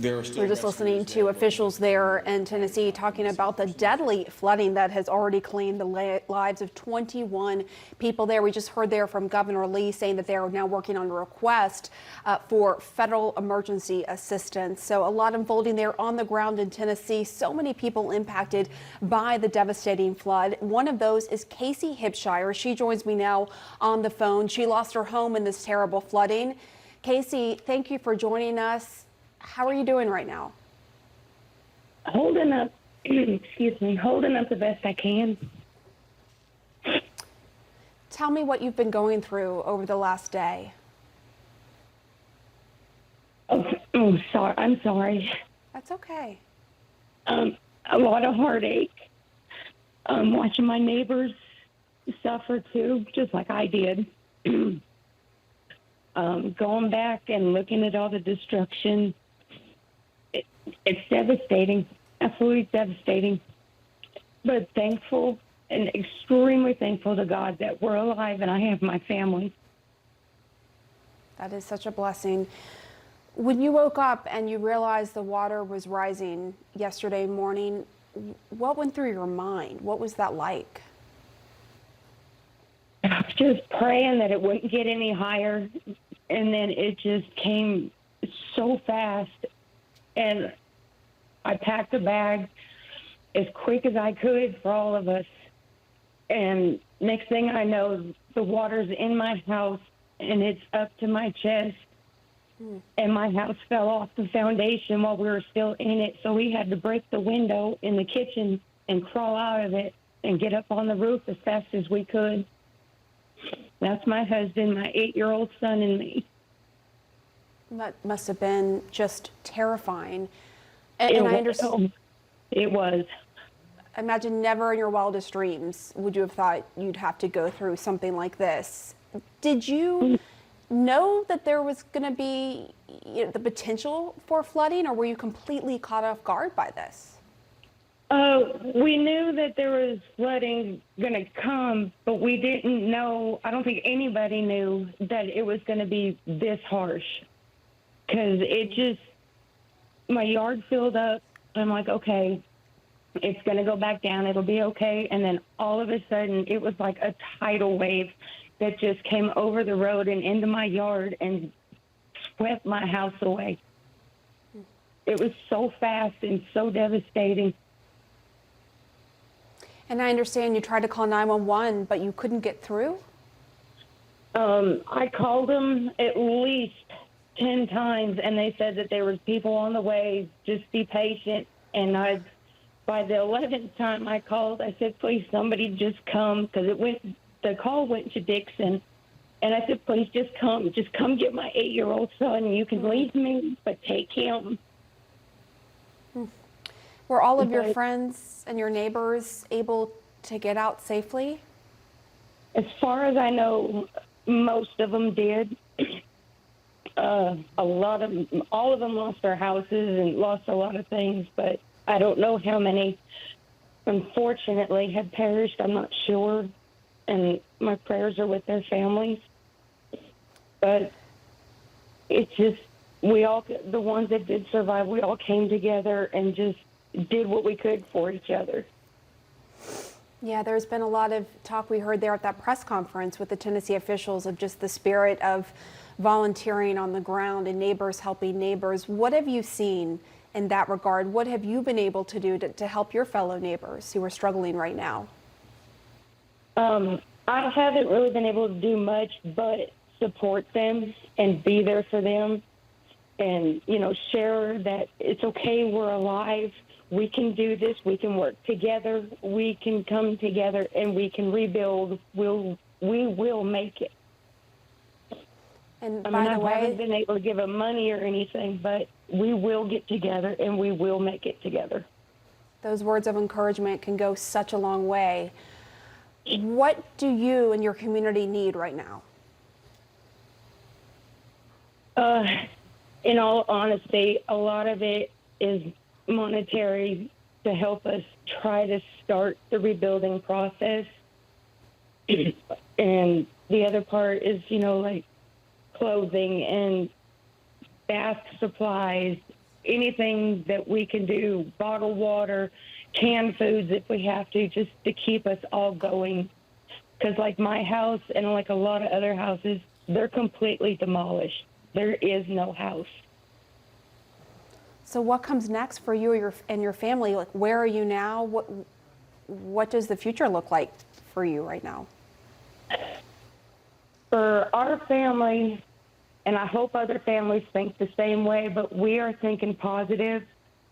We're just listening to officials there in Tennessee talking about the deadly flooding that has already claimed the lives of 21 people there. We just heard there from Governor Lee saying that they are now working on a request for federal emergency assistance. So a lot unfolding there on the ground in Tennessee. So many people impacted by the devastating flood. One of those is Casey Hipshire. She joins me now on the phone. She lost her home in this terrible flooding. Casey, thank you for joining us. How are you doing right now? Holding up, holding up the best I can. Tell me what you've been going through over the last day. Sorry. I'm sorry. That's okay. A lot of heartache. Watching my neighbors suffer too, just like I did. Going back and looking at all the destruction. It's devastating, absolutely devastating, but thankful and extremely thankful to God that we're alive and I have my family. That is such a blessing. When you woke up and you realized the water was rising yesterday morning, what went through your mind? What was that like? I was just praying that it wouldn't get any higher, and then it just came so fast. And I packed a bag as quick as I could for all of us. And next thing I know, the water's in my house and it's up to my chest. And my house fell off the foundation while we were still in it. So we had to break the window in the kitchen and crawl out of it and get up on the roof as fast as we could. That's my husband, my 8-year-old son, and me. That must have been just terrifying. And I understand. It was. Imagine never in your wildest dreams would you have thought you'd have to go through something like this. Did you know that there was going to be the potential for flooding, or were you completely caught off guard by this? We knew that there was flooding going to come, but we didn't know. I don't think anybody knew that it was going to be this harsh. Because my yard filled up. I'm like, okay, it's going to go back down. It'll be okay. And then all of a sudden, it was like a tidal wave that just came over the road and into my yard and swept my house away. It was so fast and so devastating. And I understand you tried to call 911, but you couldn't get through? I called them at least 10 times, and they said that there was people on the way. Just be patient. And by the 11th time I called, I said, please, somebody just come, because the call went to Dixon. And I said, please, just come get my 8-year-old son. You can leave me, but take him. Were all of your friends and your neighbors able to get out safely? As far as I know, most of them did. All of them lost their houses and lost a lot of things, but I don't know how many, unfortunately, have perished. I'm not sure, and my prayers are with their families. But it's just, the ones that did survive, we all came together and just did what we could for each other. Yeah, there's been a lot of talk we heard there at that press conference with the Tennessee officials of just the spirit of volunteering on the ground and neighbors helping neighbors. What have you seen in that regard? What have you been able to do to help your fellow neighbors who are struggling right now? I haven't really been able to do much but support them and be there for them and, share that it's okay, we're alive. We can do this. We can work together. We can come together and we can rebuild. We will make it. And I by the way, haven't been able to give them money or anything, but we will get together and we will make it together. Those words of encouragement can go such a long way. What do you and your community need right now? In all honesty, a lot of it is monetary to help us try to start the rebuilding process. And the other part is, like clothing and bath supplies anything that we can do, bottled water, canned foods if we have to, just to keep us all going. Because like my house and like a lot of other houses, they're completely demolished. There is no house. So what comes next for you and your family? Like, where are you now? What does the future look like for you right now? For our family, and I hope other families think the same way, but we are thinking positive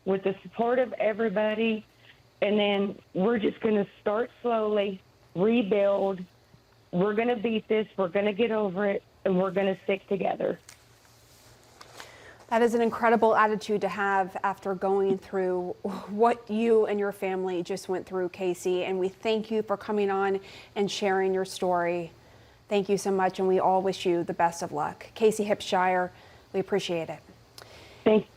with the support of everybody. And then we're just going to start slowly, rebuild. We're going to beat this. We're going to get over it, and we're going to stick together. That is an incredible attitude to have after going through what you and your family just went through, Casey. And we thank you for coming on and sharing your story. Thank you so much, and we all wish you the best of luck. Casey Hipshire, we appreciate it. Thank